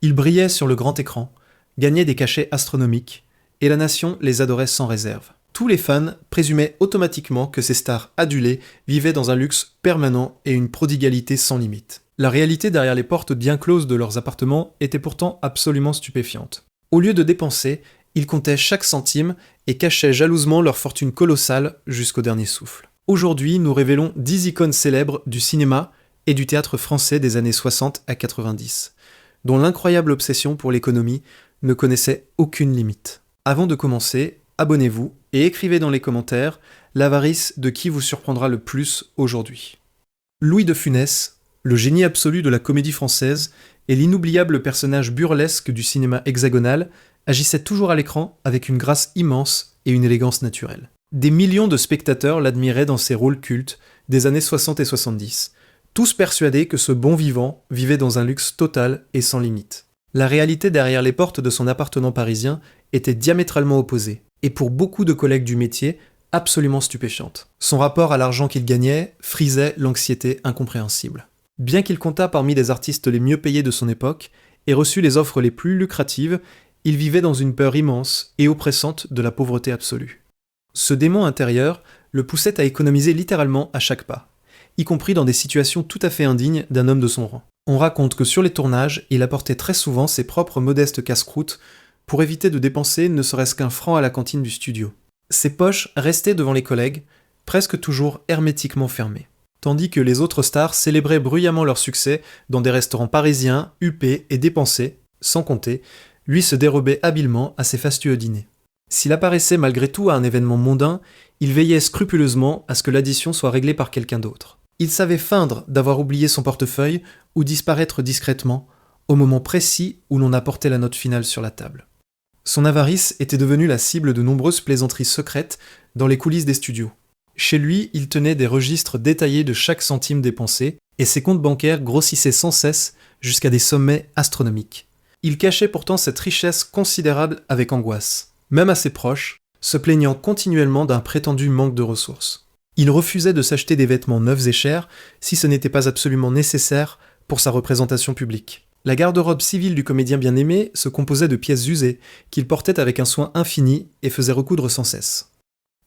Ils brillaient sur le grand écran, gagnaient des cachets astronomiques, et la nation les adorait sans réserve. Tous les fans présumaient automatiquement que ces stars adulées vivaient dans un luxe permanent et une prodigalité sans limite. La réalité derrière les portes bien closes de leurs appartements était pourtant absolument stupéfiante. Au lieu de dépenser, ils comptaient chaque centime et cachaient jalousement leur fortune colossale jusqu'au dernier souffle. Aujourd'hui, nous révélons 10 icônes célèbres du cinéma et du théâtre français des années 60 à 90, dont l'incroyable obsession pour l'économie ne connaissait aucune limite. Avant de commencer, abonnez-vous et écrivez dans les commentaires l'avarice de qui vous surprendra le plus aujourd'hui. Louis de Funès, le génie absolu de la comédie française et l'inoubliable personnage burlesque du cinéma hexagonal, agissait toujours à l'écran avec une grâce immense et une élégance naturelle. Des millions de spectateurs l'admiraient dans ses rôles cultes des années 60 et 70, tous persuadés que ce bon vivant vivait dans un luxe total et sans limite. La réalité derrière les portes de son appartement parisien était diamétralement opposée, et pour beaucoup de collègues du métier, absolument stupéfiante. Son rapport à l'argent qu'il gagnait frisait l'anxiété incompréhensible. Bien qu'il comptât parmi les artistes les mieux payés de son époque et reçût les offres les plus lucratives, il vivait dans une peur immense et oppressante de la pauvreté absolue. Ce démon intérieur le poussait à économiser littéralement à chaque pas, y compris dans des situations tout à fait indignes d'un homme de son rang. On raconte que sur les tournages, il apportait très souvent ses propres modestes casse-croûtes pour éviter de dépenser ne serait-ce qu'un franc à la cantine du studio. Ses poches restaient devant les collègues, presque toujours hermétiquement fermées. Tandis que les autres stars célébraient bruyamment leur succès dans des restaurants parisiens, huppés et dépensés, sans compter, lui se dérobait habilement à ses fastueux dîners. S'il apparaissait malgré tout à un événement mondain, il veillait scrupuleusement à ce que l'addition soit réglée par quelqu'un d'autre. Il savait feindre d'avoir oublié son portefeuille ou disparaître discrètement au moment précis où l'on apportait la note finale sur la table. Son avarice était devenue la cible de nombreuses plaisanteries secrètes dans les coulisses des studios. Chez lui, il tenait des registres détaillés de chaque centime dépensé, et ses comptes bancaires grossissaient sans cesse jusqu'à des sommets astronomiques. Il cachait pourtant cette richesse considérable avec angoisse, même à ses proches, se plaignant continuellement d'un prétendu manque de ressources. Il refusait de s'acheter des vêtements neufs et chers si ce n'était pas absolument nécessaire pour sa représentation publique. La garde-robe civile du comédien bien-aimé se composait de pièces usées qu'il portait avec un soin infini et faisait recoudre sans cesse.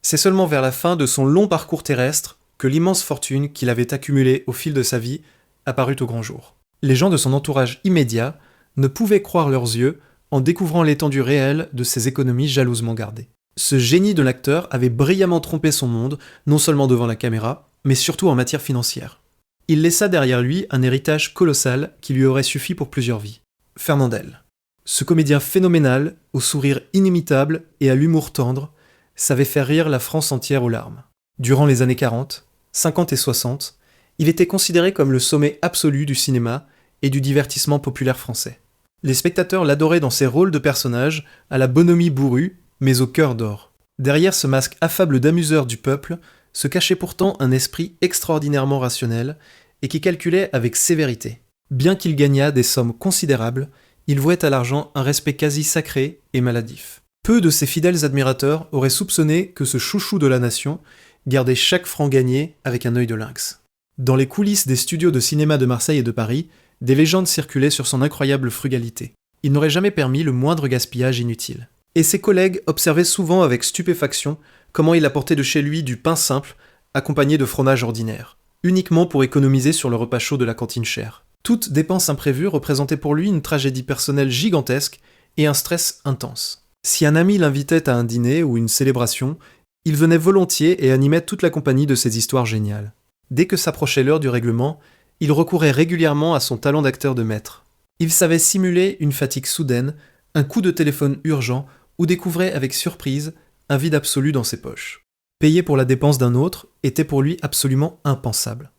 C'est seulement vers la fin de son long parcours terrestre que l'immense fortune qu'il avait accumulée au fil de sa vie apparut au grand jour. Les gens de son entourage immédiat ne pouvaient croire leurs yeux en découvrant l'étendue réelle de ses économies jalousement gardées. Ce génie de l'acteur avait brillamment trompé son monde, non seulement devant la caméra, mais surtout en matière financière. Il laissa derrière lui un héritage colossal qui lui aurait suffi pour plusieurs vies. Fernandel. Ce comédien phénoménal, au sourire inimitable et à l'humour tendre, savait faire rire la France entière aux larmes. Durant les années 40, 50 et 60, il était considéré comme le sommet absolu du cinéma et du divertissement populaire français. Les spectateurs l'adoraient dans ses rôles de personnages, à la bonhomie bourrue, mais au cœur d'or. Derrière ce masque affable d'amuseur du peuple, se cachait pourtant un esprit extraordinairement rationnel et qui calculait avec sévérité. Bien qu'il gagnât des sommes considérables, il vouait à l'argent un respect quasi sacré et maladif. Peu de ses fidèles admirateurs auraient soupçonné que ce chouchou de la nation gardait chaque franc gagné avec un œil de lynx. Dans les coulisses des studios de cinéma de Marseille et de Paris, des légendes circulaient sur son incroyable frugalité. Il n'aurait jamais permis le moindre gaspillage inutile. Et ses collègues observaient souvent avec stupéfaction comment il apportait de chez lui du pain simple, accompagné de fromage ordinaire, uniquement pour économiser sur le repas chaud de la cantine chère. Toute dépense imprévue représentait pour lui une tragédie personnelle gigantesque et un stress intense. Si un ami l'invitait à un dîner ou une célébration, il venait volontiers et animait toute la compagnie de ses histoires géniales. Dès que s'approchait l'heure du règlement, il recourait régulièrement à son talent d'acteur de maître. Il savait simuler une fatigue soudaine, un coup de téléphone urgent ou découvrait avec surprise un vide absolu dans ses poches. Payer pour la dépense d'un autre était pour lui absolument impensable.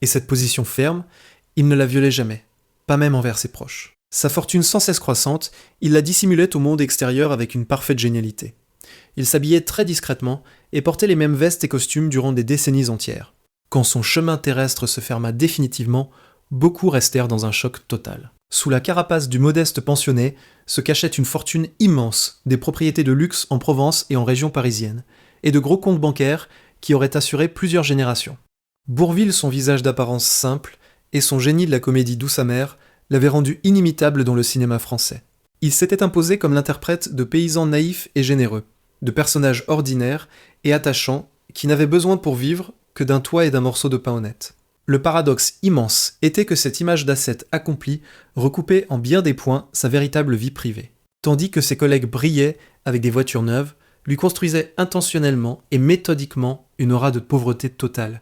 Et cette position ferme, il ne la violait jamais, pas même envers ses proches. Sa fortune sans cesse croissante, il la dissimulait au monde extérieur avec une parfaite génialité. Il s'habillait très discrètement et portait les mêmes vestes et costumes durant des décennies entières. Quand son chemin terrestre se ferma définitivement, beaucoup restèrent dans un choc total. Sous la carapace du modeste pensionné se cachait une fortune immense, des propriétés de luxe en Provence et en région parisienne, et de gros comptes bancaires qui auraient assuré plusieurs générations. Bourvil, son visage d'apparence simple, et son génie de la comédie douce amère, l'avait rendu inimitable dans le cinéma français. Il s'était imposé comme l'interprète de paysans naïfs et généreux, de personnages ordinaires et attachants qui n'avaient besoin pour vivre que d'un toit et d'un morceau de pain honnête. Le paradoxe immense était que cette image d'ascète accompli recoupait en bien des points sa véritable vie privée. Tandis que ses collègues brillaient avec des voitures neuves, lui construisaient intentionnellement et méthodiquement une aura de pauvreté totale.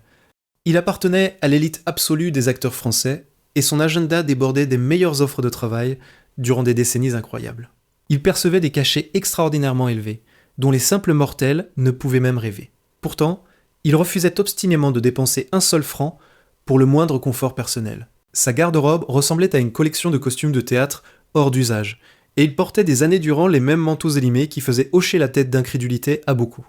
Il appartenait à l'élite absolue des acteurs français et son agenda débordait des meilleures offres de travail durant des décennies incroyables. Il percevait des cachets extraordinairement élevés, dont les simples mortels ne pouvaient même rêver. Pourtant, il refusait obstinément de dépenser un seul franc pour le moindre confort personnel. Sa garde-robe ressemblait à une collection de costumes de théâtre hors d'usage, et il portait des années durant les mêmes manteaux élimés qui faisaient hocher la tête d'incrédulité à beaucoup.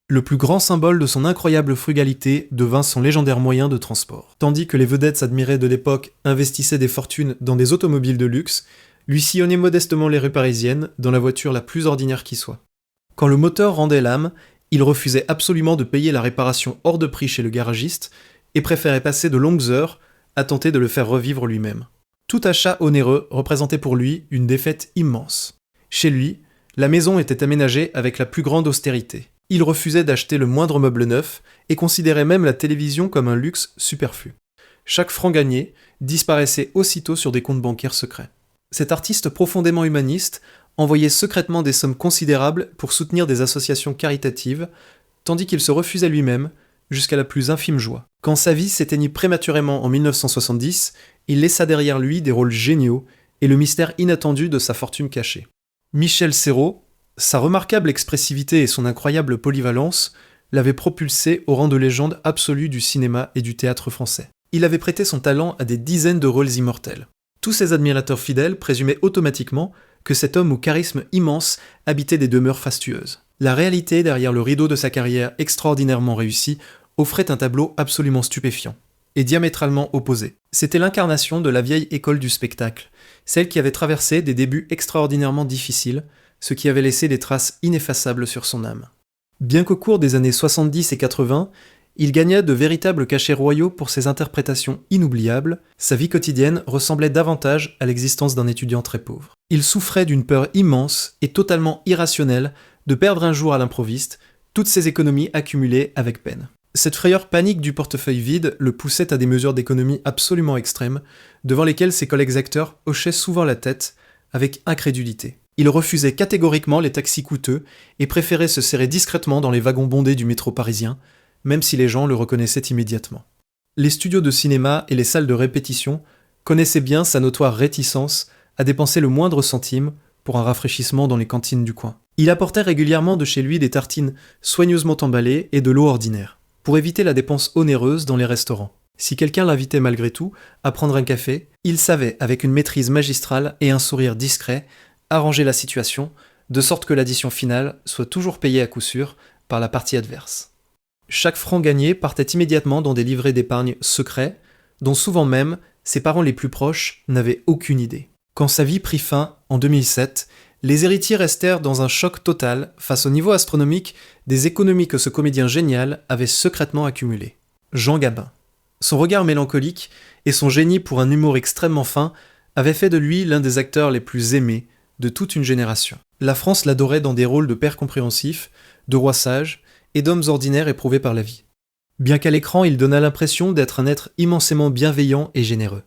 Le plus grand symbole de son incroyable frugalité devint son légendaire moyen de transport. Tandis que les vedettes admirées de l'époque investissaient des fortunes dans des automobiles de luxe, lui sillonnait modestement les rues parisiennes dans la voiture la plus ordinaire qui soit. Quand le moteur rendait l'âme, il refusait absolument de payer la réparation hors de prix chez le garagiste et préférait passer de longues heures à tenter de le faire revivre lui-même. Tout achat onéreux représentait pour lui une défaite immense. Chez lui, la maison était aménagée avec la plus grande austérité. Il refusait d'acheter le moindre meuble neuf et considérait même la télévision comme un luxe superflu. Chaque franc gagné disparaissait aussitôt sur des comptes bancaires secrets. Cet artiste profondément humaniste envoyait secrètement des sommes considérables pour soutenir des associations caritatives, tandis qu'il se refusait lui-même jusqu'à la plus infime joie. Quand sa vie s'éteignit prématurément en 1970, il laissa derrière lui des rôles géniaux et le mystère inattendu de sa fortune cachée. Michel Serrault, sa remarquable expressivité et son incroyable polyvalence l'avaient propulsé au rang de légende absolue du cinéma et du théâtre français. Il avait prêté son talent à des dizaines de rôles immortels. Tous ses admirateurs fidèles présumaient automatiquement que cet homme au charisme immense habitait des demeures fastueuses. La réalité derrière le rideau de sa carrière extraordinairement réussie offrait un tableau absolument stupéfiant et diamétralement opposé. C'était l'incarnation de la vieille école du spectacle, celle qui avait traversé des débuts extraordinairement difficiles, ce qui avait laissé des traces ineffaçables sur son âme. Bien qu'au cours des années 70 et 80, il gagna de véritables cachets royaux pour ses interprétations inoubliables, sa vie quotidienne ressemblait davantage à l'existence d'un étudiant très pauvre. Il souffrait d'une peur immense et totalement irrationnelle de perdre un jour à l'improviste toutes ses économies accumulées avec peine. Cette frayeur panique du portefeuille vide le poussait à des mesures d'économie absolument extrêmes, devant lesquelles ses collègues acteurs hochaient souvent la tête avec incrédulité. Il refusait catégoriquement les taxis coûteux et préférait se serrer discrètement dans les wagons bondés du métro parisien, même si les gens le reconnaissaient immédiatement. Les studios de cinéma et les salles de répétition connaissaient bien sa notoire réticence à dépenser le moindre centime pour un rafraîchissement dans les cantines du coin. Il apportait régulièrement de chez lui des tartines soigneusement emballées et de l'eau ordinaire, pour éviter la dépense onéreuse dans les restaurants. Si quelqu'un l'invitait malgré tout à prendre un café, il savait, avec une maîtrise magistrale et un sourire discret, arranger la situation, de sorte que l'addition finale soit toujours payée à coup sûr par la partie adverse. Chaque franc gagné partait immédiatement dans des livrets d'épargne secrets, dont souvent même ses parents les plus proches n'avaient aucune idée. Quand sa vie prit fin en 2007, les héritiers restèrent dans un choc total face au niveau astronomique des économies que ce comédien génial avait secrètement accumulées. Jean Gabin. Son regard mélancolique et son génie pour un humour extrêmement fin avaient fait de lui l'un des acteurs les plus aimés de toute une génération. La France l'adorait dans des rôles de père compréhensif, de roi sage et d'hommes ordinaires éprouvés par la vie. Bien qu'à l'écran il donnât l'impression d'être un être immensément bienveillant et généreux.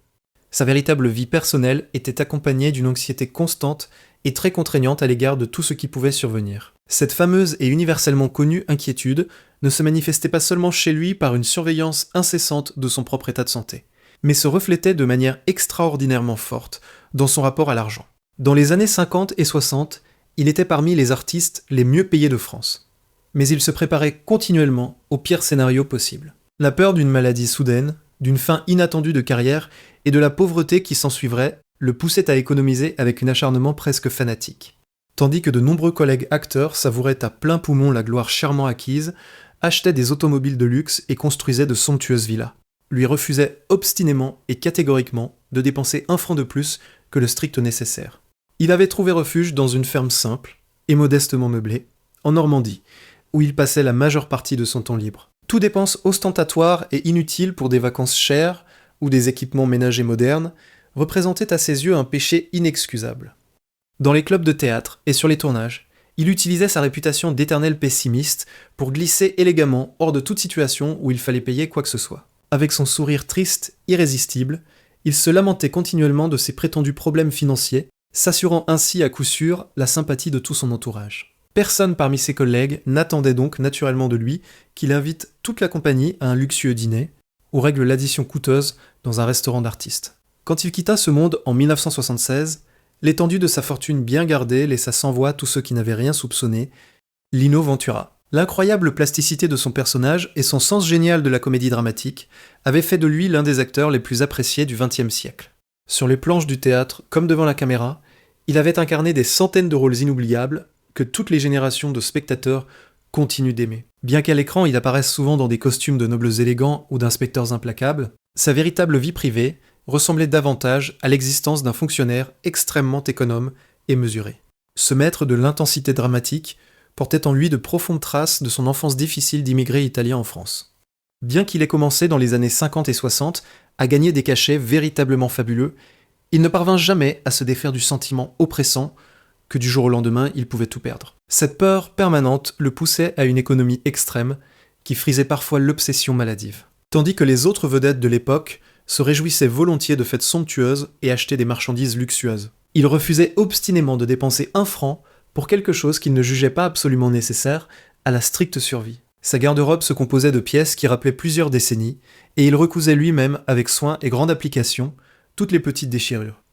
Sa véritable vie personnelle était accompagnée d'une anxiété constante et très contraignante à l'égard de tout ce qui pouvait survenir. Cette fameuse et universellement connue inquiétude ne se manifestait pas seulement chez lui par une surveillance incessante de son propre état de santé, mais se reflétait de manière extraordinairement forte dans son rapport à l'argent. Dans les années 50 et 60, il était parmi les artistes les mieux payés de France. Mais il se préparait continuellement au pire scénario possible. La peur d'une maladie soudaine, d'une fin inattendue de carrière et de la pauvreté qui s'ensuivrait le poussait à économiser avec un acharnement presque fanatique. Tandis que de nombreux collègues acteurs savouraient à plein poumon la gloire chèrement acquise, achetaient des automobiles de luxe et construisaient de somptueuses villas. Lui refusait obstinément et catégoriquement de dépenser un franc de plus que le strict nécessaire. Il avait trouvé refuge dans une ferme simple et modestement meublée, en Normandie, où il passait la majeure partie de son temps libre. Toute dépense ostentatoire et inutile pour des vacances chères ou des équipements ménagers modernes représentaient à ses yeux un péché inexcusable. Dans les clubs de théâtre et sur les tournages, il utilisait sa réputation d'éternel pessimiste pour glisser élégamment hors de toute situation où il fallait payer quoi que ce soit. Avec son sourire triste, irrésistible, il se lamentait continuellement de ses prétendus problèmes financiers, s'assurant ainsi à coup sûr la sympathie de tout son entourage. Personne parmi ses collègues n'attendait donc naturellement de lui qu'il invite toute la compagnie à un luxueux dîner, ou règle l'addition coûteuse dans un restaurant d'artistes. Quand il quitta ce monde en 1976, l'étendue de sa fortune bien gardée laissa sans voix tous ceux qui n'avaient rien soupçonné, Lino Ventura. L'incroyable plasticité de son personnage et son sens génial de la comédie dramatique avaient fait de lui l'un des acteurs les plus appréciés du XXe siècle. Sur les planches du théâtre, comme devant la caméra, il avait incarné des centaines de rôles inoubliables que toutes les générations de spectateurs continuent d'aimer. Bien qu'à l'écran il apparaisse souvent dans des costumes de nobles élégants ou d'inspecteurs implacables, sa véritable vie privée ressemblait davantage à l'existence d'un fonctionnaire extrêmement économe et mesuré. Ce maître de l'intensité dramatique portait en lui de profondes traces de son enfance difficile d'immigré italien en France. Bien qu'il ait commencé dans les années 50 et 60 à gagner des cachets véritablement fabuleux, il ne parvint jamais à se défaire du sentiment oppressant que du jour au lendemain il pouvait tout perdre. Cette peur permanente le poussait à une économie extrême qui frisait parfois l'obsession maladive. Tandis que les autres vedettes de l'époque se réjouissaient volontiers de fêtes somptueuses et achetaient des marchandises luxueuses. Il refusait obstinément de dépenser un franc pour quelque chose qu'il ne jugeait pas absolument nécessaire à la stricte survie. Sa garde-robe se composait de pièces qui rappelaient plusieurs décennies, et il recousait lui-même avec soin et grande application toutes les petites déchirures.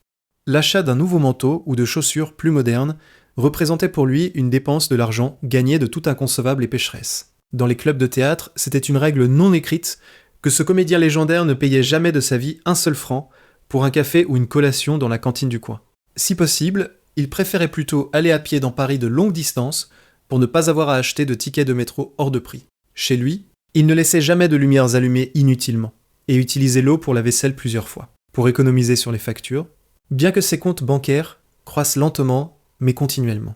L'achat d'un nouveau manteau ou de chaussures plus modernes représentait pour lui une dépense de l'argent gagné de toute inconcevable pécheresse. Dans les clubs de théâtre, c'était une règle non écrite que ce comédien légendaire ne payait jamais de sa vie un seul franc pour un café ou une collation dans la cantine du coin. Si possible, il préférait plutôt aller à pied dans Paris de longues distances pour ne pas avoir à acheter de tickets de métro hors de prix. Chez lui, il ne laissait jamais de lumières allumées inutilement et utilisait l'eau pour la vaisselle plusieurs fois, pour économiser sur les factures, bien que ses comptes bancaires croissent lentement mais continuellement.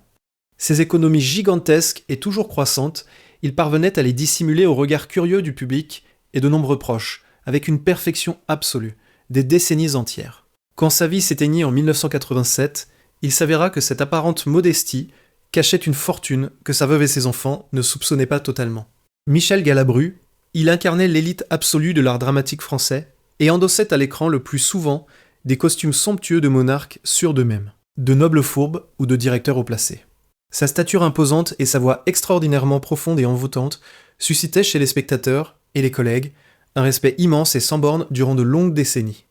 Ces économies gigantesques et toujours croissantes, il parvenait à les dissimuler au regard curieux du public et de nombreux proches, avec une perfection absolue, des décennies entières. Quand sa vie s'éteignit en 1987, il s'avéra que cette apparente modestie cachait une fortune que sa veuve et ses enfants ne soupçonnaient pas totalement. Michel Galabru, il incarnait l'élite absolue de l'art dramatique français et endossait à l'écran le plus souvent des costumes somptueux de monarques sûrs d'eux-mêmes, de nobles fourbes ou de directeurs haut placés. Sa stature imposante et sa voix extraordinairement profonde et envoûtante suscitaient chez les spectateurs et les collègues un respect immense et sans bornes durant de longues décennies.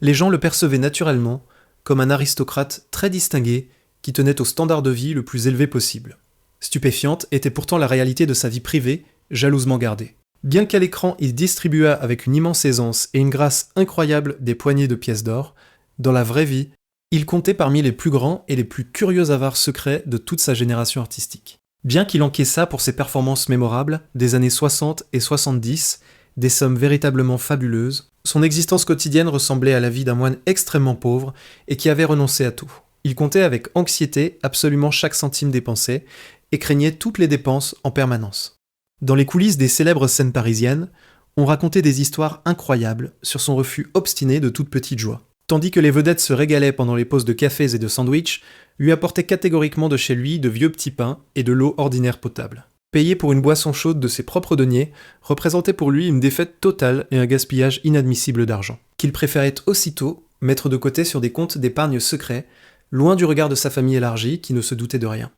Les gens le percevaient naturellement comme un aristocrate très distingué qui tenait au standard de vie le plus élevé possible. Stupéfiante était pourtant la réalité de sa vie privée, jalousement gardée. Bien qu'à l'écran il distribuât avec une immense aisance et une grâce incroyable des poignées de pièces d'or, dans la vraie vie, il comptait parmi les plus grands et les plus curieux avares secrets de toute sa génération artistique. Bien qu'il encaissât pour ses performances mémorables des années 60 et 70 des sommes véritablement fabuleuses, son existence quotidienne ressemblait à la vie d'un moine extrêmement pauvre et qui avait renoncé à tout. Il comptait avec anxiété absolument chaque centime dépensé et craignait toutes les dépenses en permanence. Dans les coulisses des célèbres scènes parisiennes, on racontait des histoires incroyables sur son refus obstiné de toute petite joie. Tandis que les vedettes se régalaient pendant les pauses de cafés et de sandwichs, lui apportaient catégoriquement de chez lui de vieux petits pains et de l'eau ordinaire potable. Payer pour une boisson chaude de ses propres deniers représentait pour lui une défaite totale et un gaspillage inadmissible d'argent, qu'il préférait aussitôt mettre de côté sur des comptes d'épargne secrets, loin du regard de sa famille élargie qui ne se doutait de rien.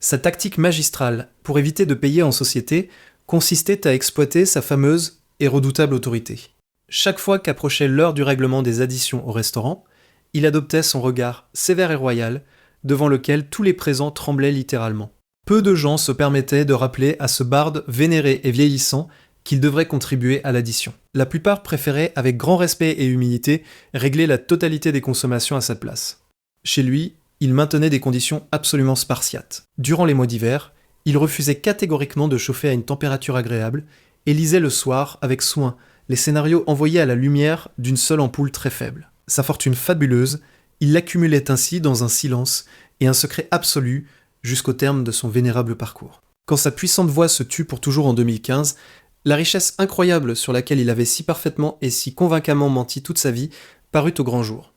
Sa tactique magistrale pour éviter de payer en société consistait à exploiter sa fameuse et redoutable autorité. Chaque fois qu'approchait l'heure du règlement des additions au restaurant, il adoptait son regard sévère et royal, devant lequel tous les présents tremblaient littéralement. Peu de gens se permettaient de rappeler à ce barde vénéré et vieillissant qu'il devrait contribuer à l'addition. La plupart préféraient, avec grand respect et humilité, régler la totalité des consommations à sa place. Chez lui, il maintenait des conditions absolument spartiates. Durant les mois d'hiver, il refusait catégoriquement de chauffer à une température agréable et lisait le soir, avec soin, les scénarios envoyés à la lumière d'une seule ampoule très faible. Sa fortune fabuleuse, il l'accumulait ainsi dans un silence et un secret absolu jusqu'au terme de son vénérable parcours. Quand sa puissante voix se tut pour toujours en 2015, la richesse incroyable sur laquelle il avait si parfaitement et si convaincamment menti toute sa vie parut au grand jour.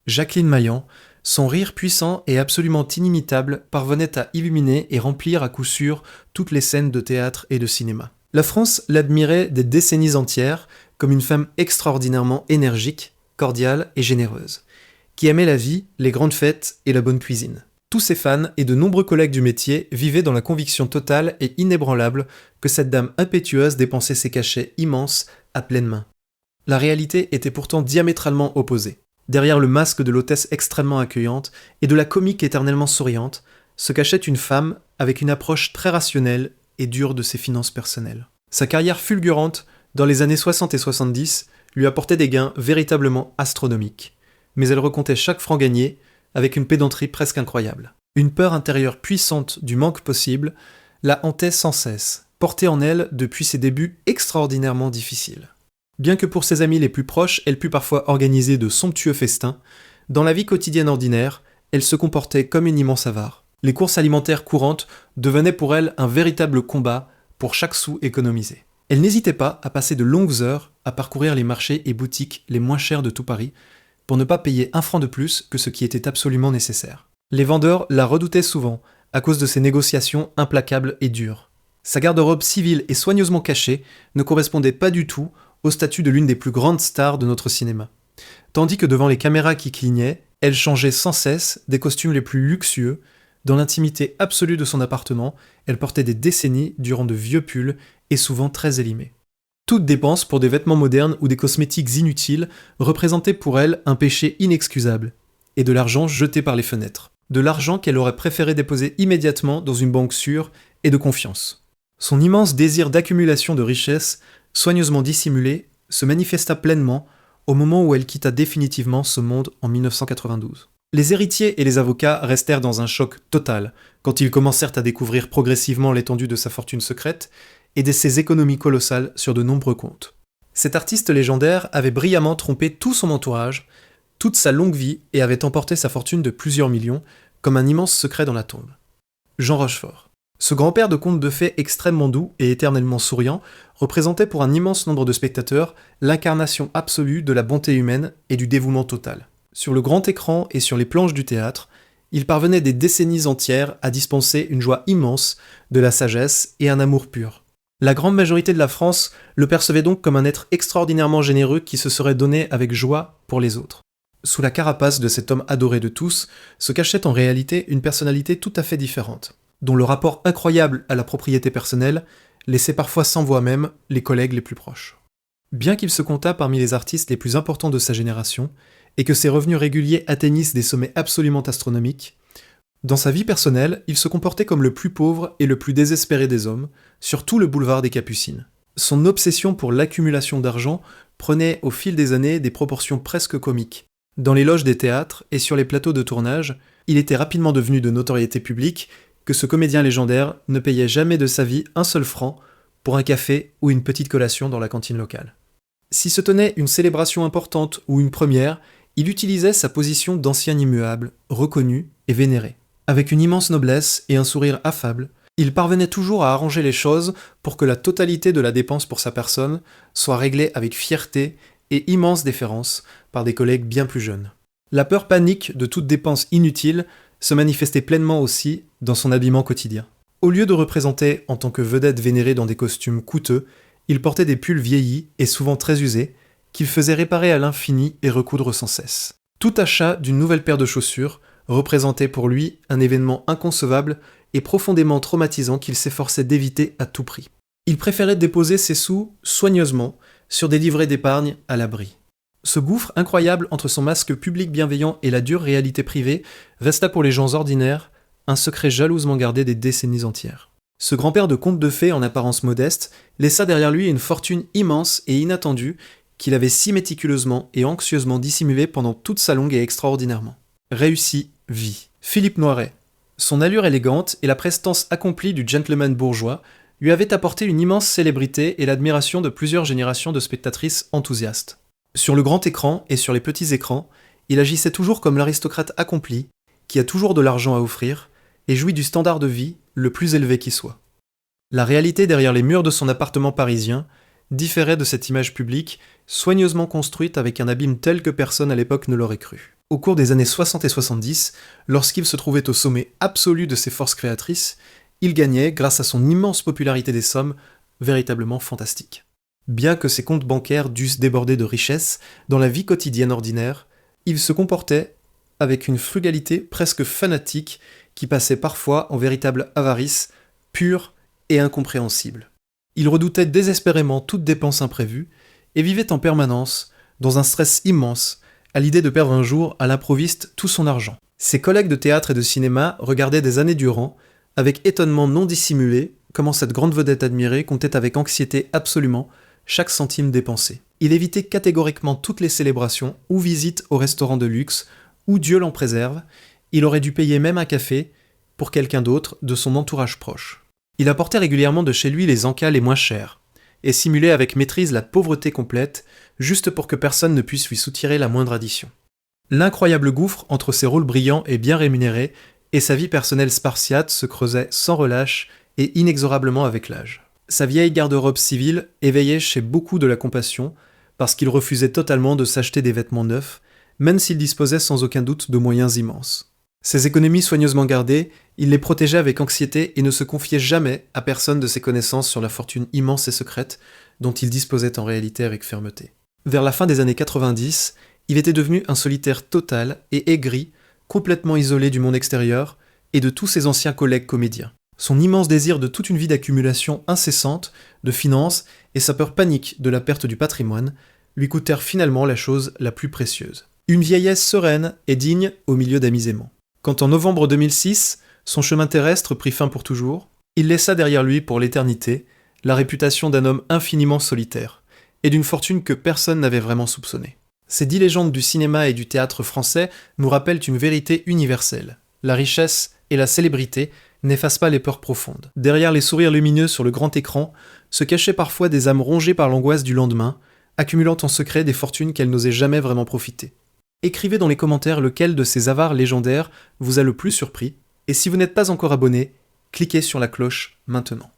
Jacqueline Maillan, son rire puissant et absolument inimitable parvenait à illuminer et remplir à coup sûr toutes les scènes de théâtre et de cinéma. La France l'admirait des décennies entières comme une femme extraordinairement énergique, cordiale et généreuse, qui aimait la vie, les grandes fêtes et la bonne cuisine. Tous ses fans et de nombreux collègues du métier vivaient dans la conviction totale et inébranlable que cette dame impétueuse dépensait ses cachets immenses à pleine main. La réalité était pourtant diamétralement opposée. Derrière le masque de l'hôtesse extrêmement accueillante et de la comique éternellement souriante, se cachait une femme avec une approche très rationnelle et dure de ses finances personnelles. Sa carrière fulgurante, dans les années 60 et 70, lui apportait des gains véritablement astronomiques. Mais elle recomptait chaque franc gagné avec une pédanterie presque incroyable. Une peur intérieure puissante du manque possible la hantait sans cesse, portée en elle depuis ses débuts extraordinairement difficiles. Bien que pour ses amis les plus proches, elle pût parfois organiser de somptueux festins, dans la vie quotidienne ordinaire, elle se comportait comme une immense avare. Les courses alimentaires courantes devenaient pour elle un véritable combat pour chaque sou économisé. Elle n'hésitait pas à passer de longues heures à parcourir les marchés et boutiques les moins chers de tout Paris, pour ne pas payer un franc de plus que ce qui était absolument nécessaire. Les vendeurs la redoutaient souvent, à cause de ses négociations implacables et dures. Sa garde-robe civile et soigneusement cachée ne correspondait pas du tout au statut de l'une des plus grandes stars de notre cinéma. Tandis que devant les caméras qui clignaient, elle changeait sans cesse des costumes les plus luxueux. Dans l'intimité absolue de son appartement, elle portait des décennies durant de vieux pulls et souvent très élimés. Toute dépense pour des vêtements modernes ou des cosmétiques inutiles représentait pour elle un péché inexcusable, et de l'argent jeté par les fenêtres. De l'argent qu'elle aurait préféré déposer immédiatement dans une banque sûre et de confiance. Son immense désir d'accumulation de richesses, soigneusement dissimulé, se manifesta pleinement au moment où elle quitta définitivement ce monde en 1992. Les héritiers et les avocats restèrent dans un choc total quand ils commencèrent à découvrir progressivement l'étendue de sa fortune secrète et de ses économies colossales sur de nombreux comptes. Cet artiste légendaire avait brillamment trompé tout son entourage, toute sa longue vie, et avait emporté sa fortune de plusieurs millions, comme un immense secret dans la tombe. Jean Rochefort. Ce grand-père de contes de fées extrêmement doux et éternellement souriant représentait pour un immense nombre de spectateurs l'incarnation absolue de la bonté humaine et du dévouement total. Sur le grand écran et sur les planches du théâtre, il parvenait des décennies entières à dispenser une joie immense, de la sagesse et un amour pur. La grande majorité de la France le percevait donc comme un être extraordinairement généreux qui se serait donné avec joie pour les autres. Sous la carapace de cet homme adoré de tous se cachait en réalité une personnalité tout à fait différente, dont le rapport incroyable à la propriété personnelle laissait parfois sans voix même les collègues les plus proches. Bien qu'il se comptât parmi les artistes les plus importants de sa génération, et que ses revenus réguliers atteignissent des sommets absolument astronomiques, dans sa vie personnelle, il se comportait comme le plus pauvre et le plus désespéré des hommes, sur tout le boulevard des Capucines. Son obsession pour l'accumulation d'argent prenait au fil des années des proportions presque comiques. Dans les loges des théâtres et sur les plateaux de tournage, il était rapidement devenu de notoriété publique que ce comédien légendaire ne payait jamais de sa vie un seul franc pour un café ou une petite collation dans la cantine locale. Si se tenait une célébration importante ou une première, il utilisait sa position d'ancien immuable, reconnu et vénéré. Avec une immense noblesse et un sourire affable, il parvenait toujours à arranger les choses pour que la totalité de la dépense pour sa personne soit réglée avec fierté et immense déférence par des collègues bien plus jeunes. La peur panique de toute dépense inutile se manifestait pleinement aussi dans son habillement quotidien. Au lieu de représenter en tant que vedette vénérée dans des costumes coûteux, il portait des pulls vieillis et souvent très usés, qu'il faisait réparer à l'infini et recoudre sans cesse. Tout achat d'une nouvelle paire de chaussures représentait pour lui un événement inconcevable et profondément traumatisant qu'il s'efforçait d'éviter à tout prix. Il préférait déposer ses sous soigneusement sur des livrets d'épargne à l'abri. Ce gouffre incroyable entre son masque public bienveillant et la dure réalité privée resta pour les gens ordinaires un secret jalousement gardé des décennies entières. Ce grand-père de contes de fées en apparence modeste laissa derrière lui une fortune immense et inattendue qu'il avait si méticuleusement et anxieusement dissimulée pendant toute sa longue et extraordinairement réussie vie. Philippe Noiret. Son allure élégante et la prestance accomplie du gentleman bourgeois lui avaient apporté une immense célébrité et l'admiration de plusieurs générations de spectatrices enthousiastes. Sur le grand écran et sur les petits écrans, il agissait toujours comme l'aristocrate accompli, qui a toujours de l'argent à offrir, et jouit du standard de vie le plus élevé qui soit. La réalité derrière les murs de son appartement parisien différait de cette image publique, soigneusement construite avec un abîme tel que personne à l'époque ne l'aurait cru. Au cours des années 60 et 70, lorsqu'il se trouvait au sommet absolu de ses forces créatrices, il gagnait, grâce à son immense popularité, des sommes véritablement fantastiques. Bien que ses comptes bancaires dussent déborder de richesses, dans la vie quotidienne ordinaire, il se comportait avec une frugalité presque fanatique qui passait parfois en véritable avarice pure et incompréhensible. Il redoutait désespérément toute dépense imprévue et vivait en permanence dans un stress immense à l'idée de perdre un jour à l'improviste tout son argent. Ses collègues de théâtre et de cinéma regardaient des années durant, avec étonnement non dissimulé, comment cette grande vedette admirée comptait avec anxiété absolument chaque centime dépensé. Il évitait catégoriquement toutes les célébrations ou visites au restaurant de luxe, où Dieu l'en préserve, il aurait dû payer même un café pour quelqu'un d'autre de son entourage proche. Il apportait régulièrement de chez lui les encas les moins chers, et simulait avec maîtrise la pauvreté complète, juste pour que personne ne puisse lui soutirer la moindre addition. L'incroyable gouffre entre ses rôles brillants et bien rémunérés et sa vie personnelle spartiate se creusait sans relâche et inexorablement avec l'âge. Sa vieille garde-robe civile éveillait chez beaucoup de la compassion, parce qu'il refusait totalement de s'acheter des vêtements neufs, même s'il disposait sans aucun doute de moyens immenses. Ses économies soigneusement gardées, il les protégeait avec anxiété et ne se confiait jamais à personne de ses connaissances sur la fortune immense et secrète dont il disposait en réalité avec fermeté. Vers la fin des années 90, il était devenu un solitaire total et aigri, complètement isolé du monde extérieur et de tous ses anciens collègues comédiens. Son immense désir de toute une vie d'accumulation incessante, de finances et sa peur panique de la perte du patrimoine lui coûtèrent finalement la chose la plus précieuse. Une vieillesse sereine et digne au milieu d'amis aimants. Quand en novembre 2006, son chemin terrestre prit fin pour toujours, il laissa derrière lui pour l'éternité la réputation d'un homme infiniment solitaire et d'une fortune que personne n'avait vraiment soupçonnée. Ces 10 légendes du cinéma et du théâtre français nous rappellent une vérité universelle. La richesse et la célébrité n'effacent pas les peurs profondes. Derrière les sourires lumineux sur le grand écran se cachaient parfois des âmes rongées par l'angoisse du lendemain, accumulant en secret des fortunes qu'elles n'osaient jamais vraiment profiter. Écrivez dans les commentaires lequel de ces avares légendaires vous a le plus surpris, et si vous n'êtes pas encore abonné, cliquez sur la cloche maintenant.